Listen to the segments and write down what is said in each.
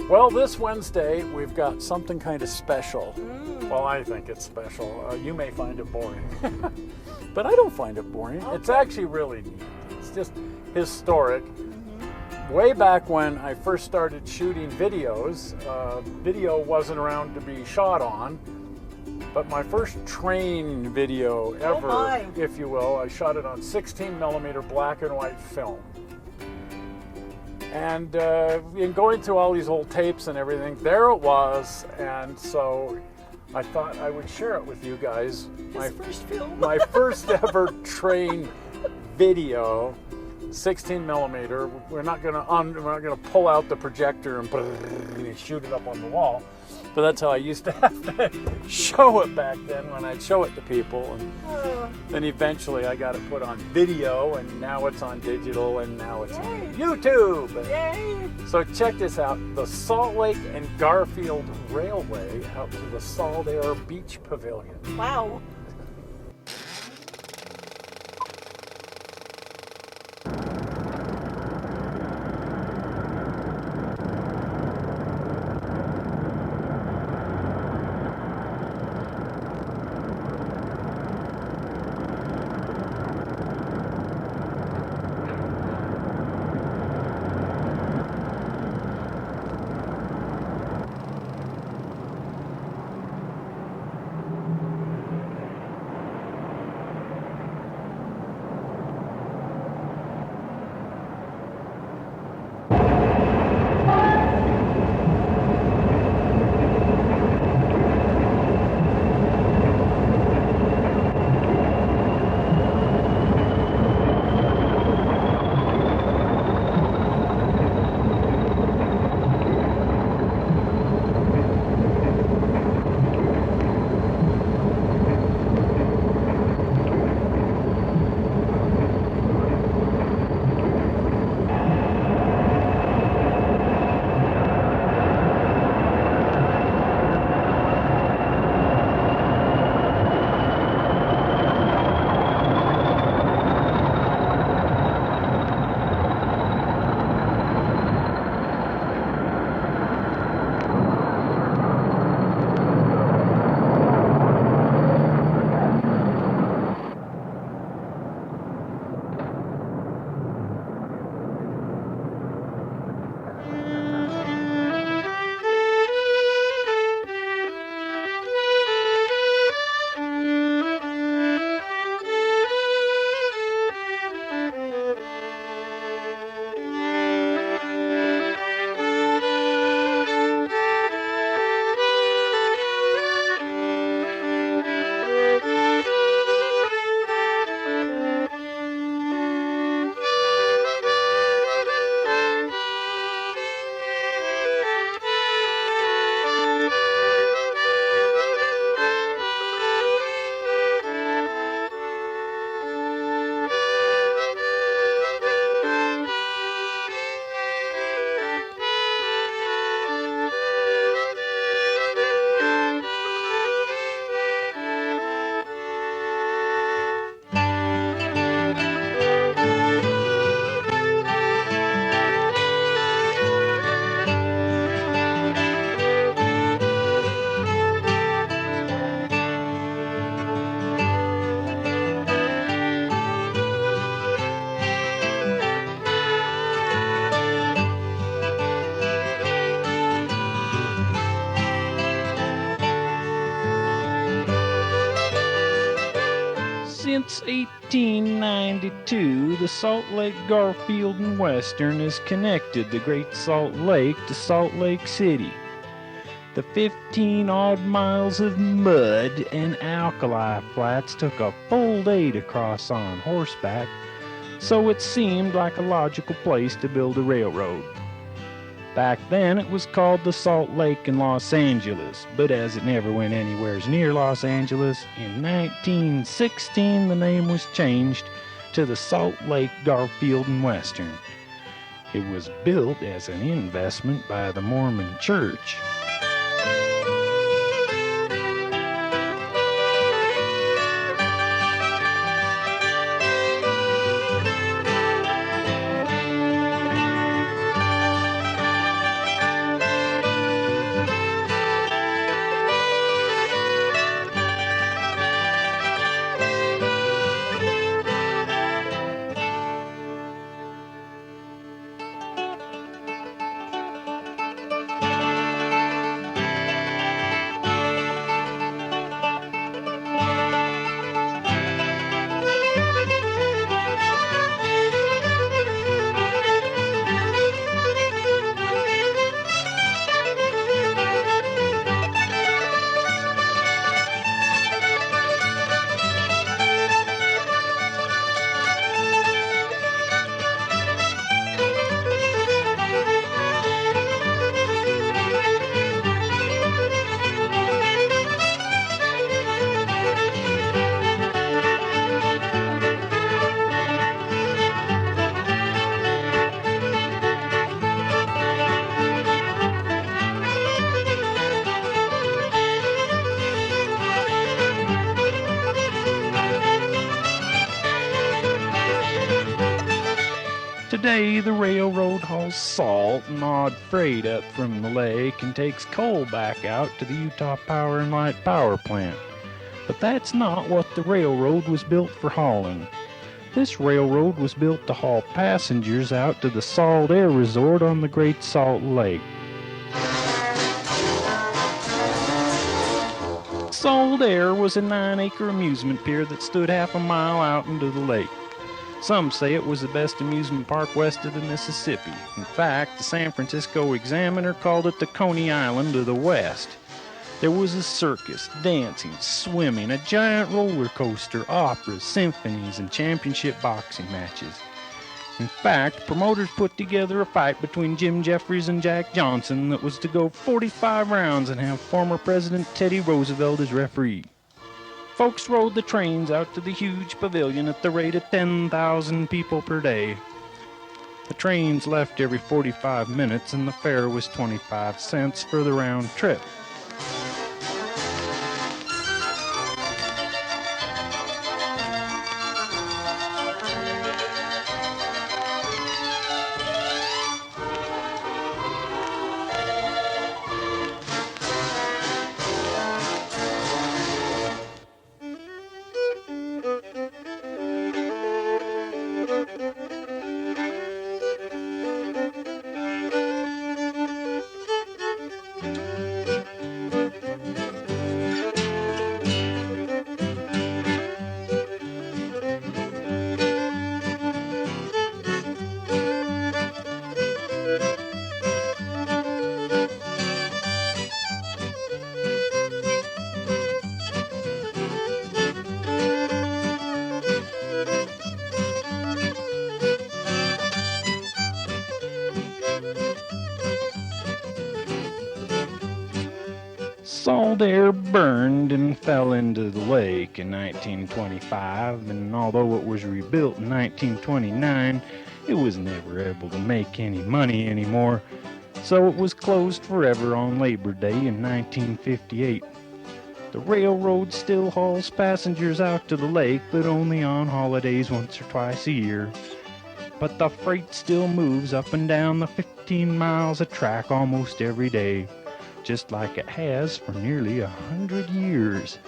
Well, this Wednesday we've got something kind of special. Well, I think it's special. You may find it boring, but I don't find it boring. Okay. It's actually really neat. It's just historic. Way back when I first started shooting videos, video wasn't around to be shot on, but my first train video ever, if you will, I shot it on 16mm black and white film. And in going through all these old tapes and everything, there it was, and so I thought I would share it with you guys. My first film. My first ever train video, 16mm. We're not gonna pull out the projector and shoot it up on the wall, but that's how I used to have to show it back then when I'd show it to people. And then eventually I got it put on video, and now it's on digital, and now it's on YouTube. Yay! So check this out: the Salt Lake and Garfield Railway out to the Saltair Beach Pavilion. Wow. Since 1892, the Salt Lake, Garfield, and Western has connected the Great Salt Lake to Salt Lake City. The 15-odd miles of mud and alkali flats took a full day to cross on horseback, so it seemed like a logical place to build a railroad. Back then, it was called the Salt Lake in Los Angeles, but as it never went anywhere near Los Angeles, in 1916 the name was changed to the Salt Lake, Garfield, and Western. It was built as an investment by the Mormon Church. Today, the railroad hauls salt and odd freight up from the lake and takes coal back out to the Utah Power and Light Power Plant. But that's not what the railroad was built for hauling. This railroad was built to haul passengers out to the Saltair Resort on the Great Salt Lake. Saltair was a 9-acre amusement pier that stood half a mile out into the lake. Some say it was the best amusement park west of the Mississippi. In fact, the San Francisco Examiner called it the Coney Island of the West. There was a circus, dancing, swimming, a giant roller coaster, operas, symphonies, and championship boxing matches. In fact, promoters put together a fight between Jim Jeffries and Jack Johnson that was to go 45 rounds and have former President Teddy Roosevelt as referee. Folks rode the trains out to the huge pavilion at the rate of 10,000 people per day. The trains left every 45 minutes and the fare was 25 cents for the round trip. Saltair burned and fell into the lake in 1925, and although it was rebuilt in 1929, it was never able to make any money anymore, so it was closed forever on Labor Day in 1958. The railroad still hauls passengers out to the lake, but only on holidays once or twice a year. But the freight still moves up and down the 15 miles of track almost every day, just like it has for nearly 100 years.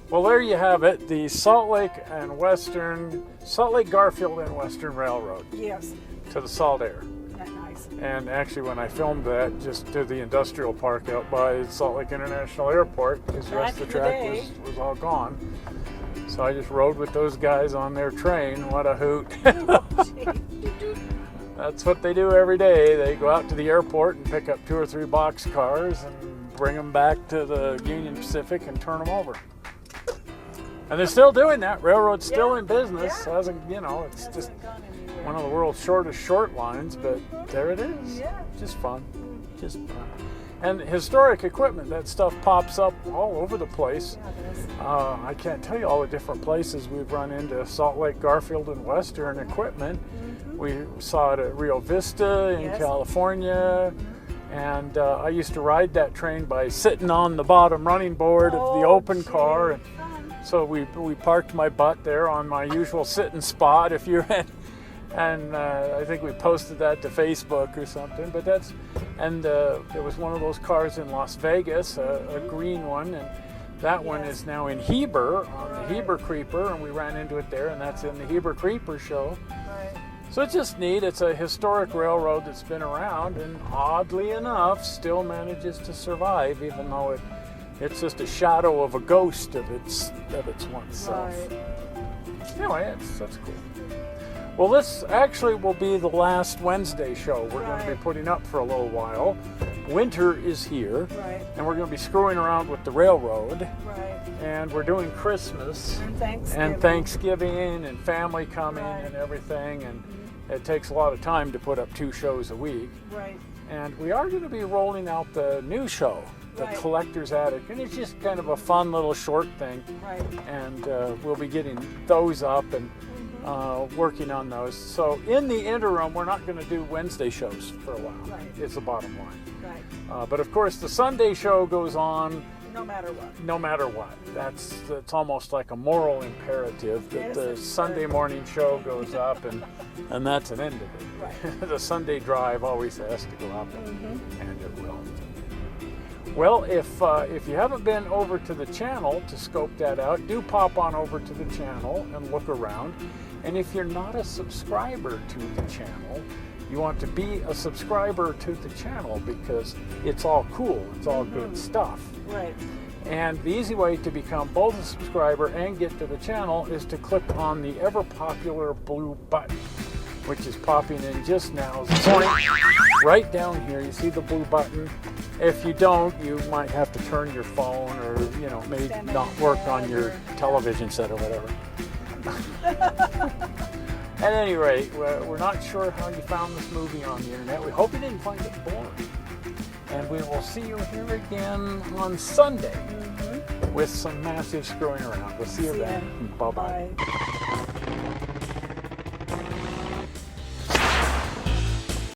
Well, there you have it, the Salt Lake Garfield and Western Railroad Yes. to the Saltair. Isn't that nice? And actually, when I filmed that, just to the industrial park out by Salt Lake International Airport, because the rest of the track was all gone. So I just rode with those guys on their train. What a hoot. That's what they do every day. They go out to the airport and pick up 2 or 3 box cars and bring them back to the Union Pacific and turn them over. And they're still doing that. Railroad's still in business. Yeah. Hasn't, it's just one of the world's shortest short lines, but there it is. Yeah. Just fun. Just fun. And historic equipment, that stuff pops up all over the place. I can't tell you all the different places we've run into Salt Lake, Garfield, and Western equipment. Mm-hmm. We saw it at Rio Vista in California. Mm-hmm. And I used to ride that train by sitting on the bottom running board of the open car. And so we parked my butt there on my usual sitting spot, if you're in. And I think we posted that to Facebook or something. But there was one of those cars in Las Vegas, a green one, and that one is now in Heber on the Heber Creeper, and we ran into it there, and that's in the Heber Creeper show. Right. So it's just neat. It's a historic railroad that's been around, and oddly enough, still manages to survive, even though it It's just a shadow of a ghost of its once self. Right. Anyway, that's cool. Well, this actually will be the last Wednesday show we're going to be Right. putting up for a little while. Winter is here, Right. and we're going to be screwing around with the railroad, Right. and we're doing Christmas And Thanksgiving. and Thanksgiving and family coming Right. and everything, and it takes a lot of time to put up 2 shows a week. Right. And we are going to be rolling out the new show, The Right. Collector's Attic, and it's just kind of a fun little short thing. Right. And we'll be getting those up and working on those. So in the interim, we're not going to do Wednesday shows for a while. Right. It's the bottom line. Right. But of course, the Sunday show goes on No matter what. no matter what. That's almost like a moral imperative that Yes, the it's Sunday morning show goes up, and that's an end of it. Right. The Sunday drive always has to go up, Mm-hmm. and it will. Well, if you haven't been over to the channel to scope that out, do pop on over to the channel and look around. And if you're not a subscriber to the channel, you want to be a subscriber to the channel because it's all cool, it's all good stuff. Right. And the easy way to become both a subscriber and get to the channel is to click on the ever popular blue button, which is popping in just now. Right down here, you see the blue button. If you don't, you might have to turn your phone or, maybe Stand not up work on your forever. television set or whatever. At any rate, we're not sure how you found this movie on the internet. We hope you didn't find it boring. And we will see you here again on Sunday with some massive screwing around. We'll see you See ya. then. Bye-bye. Bye.